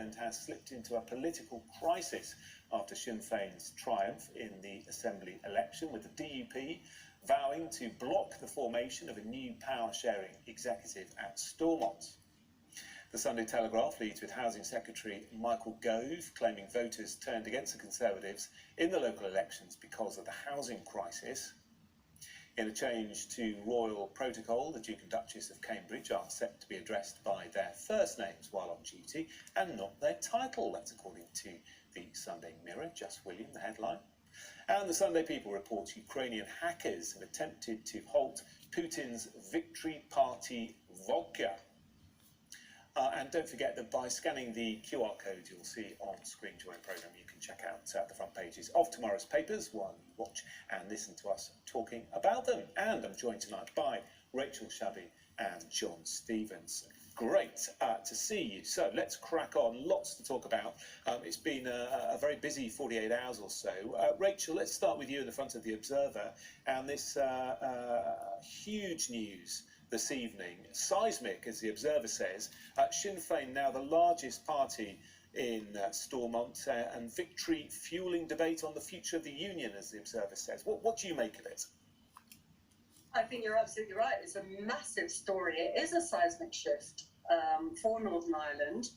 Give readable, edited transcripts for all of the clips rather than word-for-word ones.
Ireland has slipped into a political crisis after Sinn Féin's triumph in the Assembly election, with the DUP vowing to block the formation of a new power-sharing executive at Stormont. The Sunday Telegraph leads with Housing Secretary Michael Gove claiming voters turned against the Conservatives in the local elections because of the housing crisis. In a change to royal protocol, the Duke and Duchess of Cambridge are set to be addressed by their first names while on duty and not their title. That's according to the Sunday Mirror. Just William, the headline. And the Sunday People reports Ukrainian hackers have attempted to halt Putin's Victory Party vodka. And don't forget that by scanning the QR code you'll see on screen during the programme, you can check out the front pages of tomorrow's papers while you watch and listen to us talking about them. And I'm joined tonight by Rachel Shabby and John Stevens. Great to see you. So let's crack on. Lots to talk about. It's been a very busy 48 hours or so. Rachel, let's start with you in the front of the Observer and this huge news this evening. Seismic, as the Observer says. Sinn Féin now the largest party in Stormont, and victory fueling debate on the future of the union, as the Observer says. What do you make of it? I think you're absolutely right. It's a massive story. It is a seismic shift for Northern Ireland.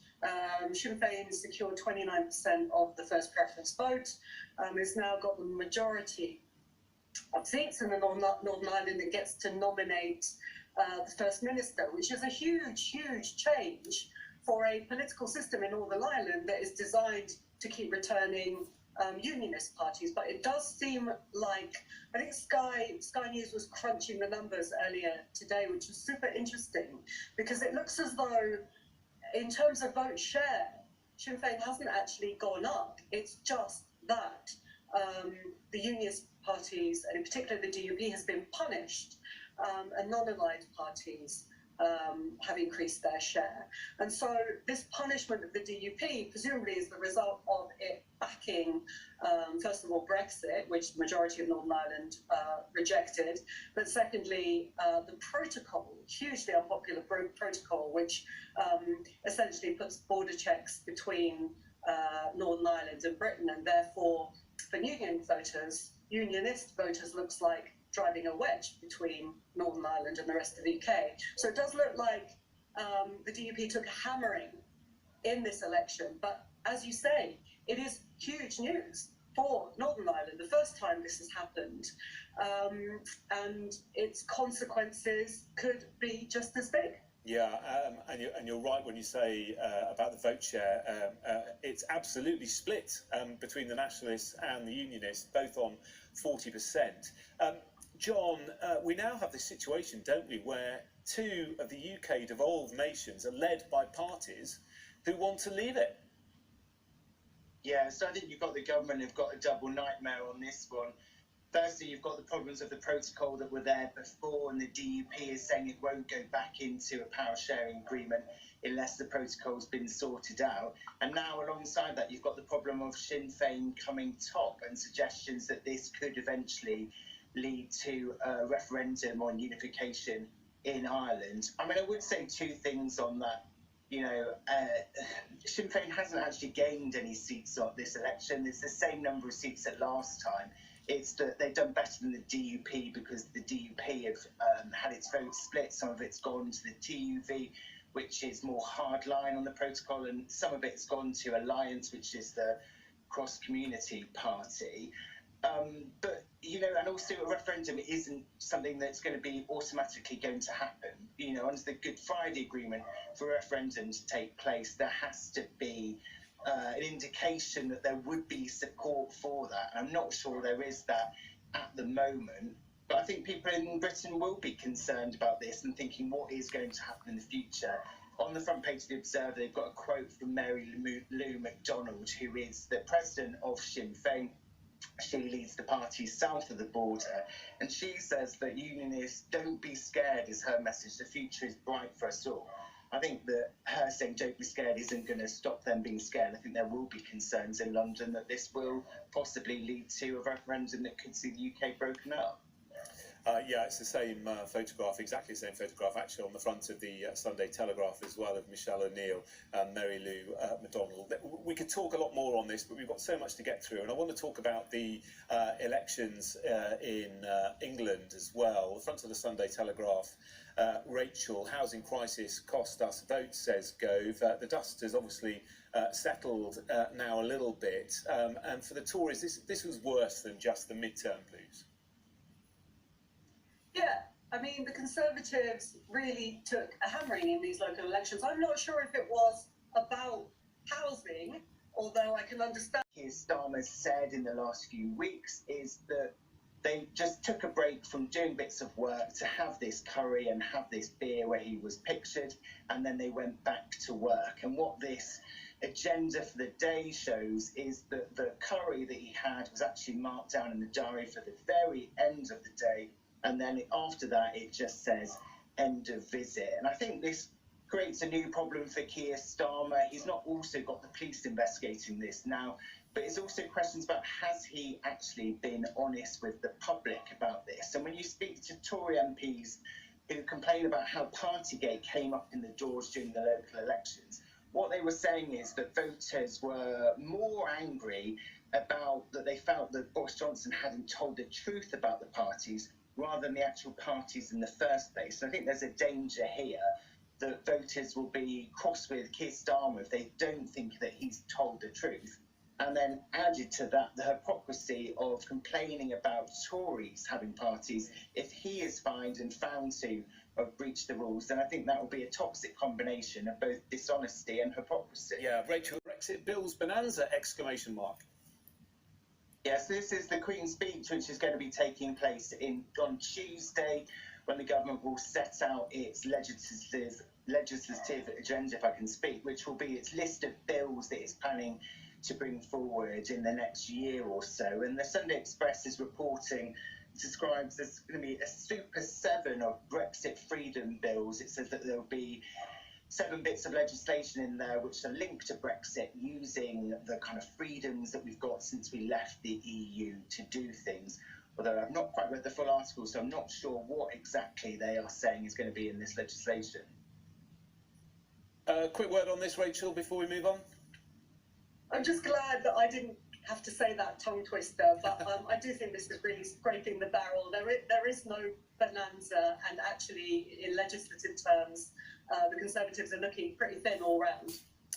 Sinn Féin secured 29% of the first preference vote. It's now got the majority of seats in the Northern Ireland that gets to nominate the First Minister, which is a huge, huge change for a political system in Northern Ireland that is designed to keep returning unionist parties. But it does seem like, I think Sky News was crunching the numbers earlier today, which was super interesting, because it looks as though, in terms of vote share, Sinn Féin hasn't actually gone up. It's just that the unionist parties, and in particular the DUP, has been punished, and non-aligned parties have increased their share. And so this punishment of the DUP presumably is the result of it backing, first of all, Brexit, which the majority of Northern Ireland rejected, but secondly, the protocol, hugely unpopular protocol, which essentially puts border checks between Northern Ireland and Britain, and therefore for unionist voters looks like driving a wedge between Northern Ireland and the rest of the UK. So it does look like the DUP took a hammering in this election. But as you say, it is huge news for Northern Ireland, the first time this has happened. And its consequences could be just as big. Yeah, and you're right when you say about the vote share. It's absolutely split between the Nationalists and the Unionists, both on 40%. John, we now have this situation, don't we, where two of the UK devolved nations are led by parties who want to leave it. Yeah, so I think you've got the government who've got a double nightmare on this one. Firstly, you've got the problems of the protocol that were there before, and the DUP is saying it won't go back into a power-sharing agreement unless the protocol's been sorted out. And now, alongside that, you've got the problem of Sinn Féin coming top and suggestions that this could eventually lead to a referendum on unification in Ireland. I mean, I would say two things on that. Sinn Féin hasn't actually gained any seats on this election. It's the same number of seats as last time. It's that they've done better than the DUP because the DUP have had its vote split. Some of it's gone to the TUV, which is more hardline on the protocol, and some of it's gone to Alliance, which is the cross-community party. But, and also a referendum isn't something that's going to be automatically going to happen. Under the Good Friday Agreement, for a referendum to take place, there has to be an indication that there would be support for that. And I'm not sure there is that at the moment. But I think people in Britain will be concerned about this and thinking what is going to happen in the future. On the front page of the Observer, they've got a quote from Mary Lou MacDonald, who is the president of Sinn Féin. She leads the party south of the border, and she says that unionists, don't be scared, is her message. The future is bright for us all. I think that her saying don't be scared isn't going to stop them being scared. I think there will be concerns in London that this will possibly lead to a referendum that could see the UK broken up. Yeah, it's the same photograph, exactly the same photograph, actually on the front of the Sunday Telegraph as well, of Michelle O'Neill and Mary Lou McDonald. We could talk a lot more on this, but we've got so much to get through, and I want to talk about the elections in England as well. The front of the Sunday Telegraph, Rachel, housing crisis cost us votes, says Gove. The dust has obviously settled now a little bit, and for the Tories, this was worse than just the midterm blues. Yeah, I mean, the Conservatives really took a hammering in these local elections. I'm not sure if it was about housing, although I can understand. Keir Starmer said in the last few weeks is that they just took a break from doing bits of work to have this curry and have this beer where he was pictured, and then they went back to work. And what this agenda for the day shows is that the curry that he had was actually marked down in the diary for the very end of the day, and then after that it just says end of visit. And I think this creates a new problem for Keir Starmer. He's not also got the police investigating this now, but it's also questions about, has he actually been honest with the public about this? And when you speak to Tory MPs who complain about how Partygate came up in the doors during the local elections, what they were saying is that voters were more angry about that they felt that Boris Johnson hadn't told the truth about the parties rather than the actual parties in the first place. And I think there's a danger here that voters will be cross with Keir Starmer if they don't think that he's told the truth. And then added to that, the hypocrisy of complaining about Tories having parties. If he is fined and found to have breached the rules, then I think that will be a toxic combination of both dishonesty and hypocrisy. Yeah, Rachel, Brexit Bill's Bonanza, exclamation mark. Yes, this is the Queen's speech, which is going to be taking place on Tuesday, when the government will set out its legislative agenda, if I can speak, which will be its list of bills that it's planning to bring forward in the next year or so. And the Sunday Express is reporting, describes there's going to be a super 7 of Brexit freedom bills. It says that there'll be 7 bits of legislation in there which are linked to Brexit, using the kind of freedoms that we've got since we left the EU to do things. Although I've not quite read the full article, so I'm not sure what exactly they are saying is going to be in this legislation. Quick word on this, Rachel, before we move on. I'm just glad that I didn't have to say that tongue twister, but I do think this is really scraping the barrel. There is no bonanza, and actually, in legislative terms, the Conservatives are looking pretty thin all round.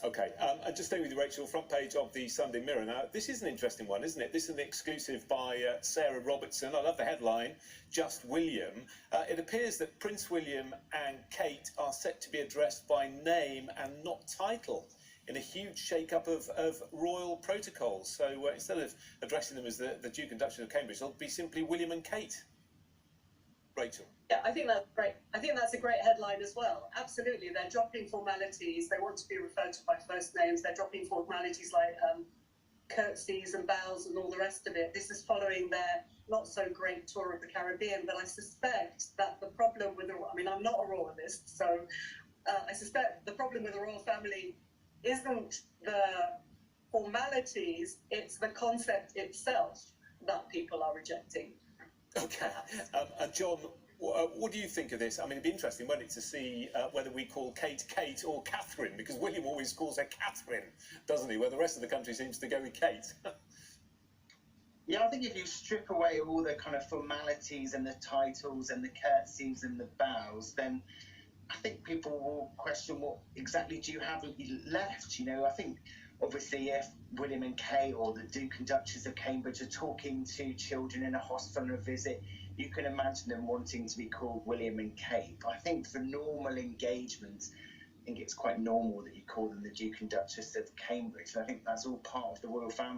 Okay, and just staying with you, Rachel, front page of the Sunday Mirror. Now, this is an interesting one, isn't it? This is an exclusive by Sarah Robertson. I love the headline, Just William. It appears that Prince William and Kate are set to be addressed by name and not title in a huge shake-up of royal protocols. So instead of addressing them as the Duke and Duchess of Cambridge, it'll be simply William and Kate. Rachel. Yeah, I think that's great. I think that's a great headline as well. Absolutely, they're dropping formalities. They want to be referred to by first names. They're dropping formalities like curtsies and bows and all the rest of it. This is following their not so great tour of the Caribbean. But I suspect that the problem with I'm not a royalist, so I suspect the problem with the royal family isn't the formalities; it's the concept itself that people are rejecting. Okay, and John, what do you think of this? I mean, it'd be interesting, wouldn't it, to see whether we call Kate Kate or Catherine, because William always calls her Catherine, doesn't he? Where the rest of the country seems to go with Kate. Yeah, I think if you strip away all the kind of formalities and the titles and the curtsies and the bows, then I think people will question what exactly do you have left. I think obviously if William and Kate or the Duke and Duchess of Cambridge are talking to children in a hospital on a visit, you can imagine them wanting to be called William and Kate. But I think for normal engagement, I think it's quite normal that you call them the Duke and Duchess of Cambridge. And I think that's all part of the royal family.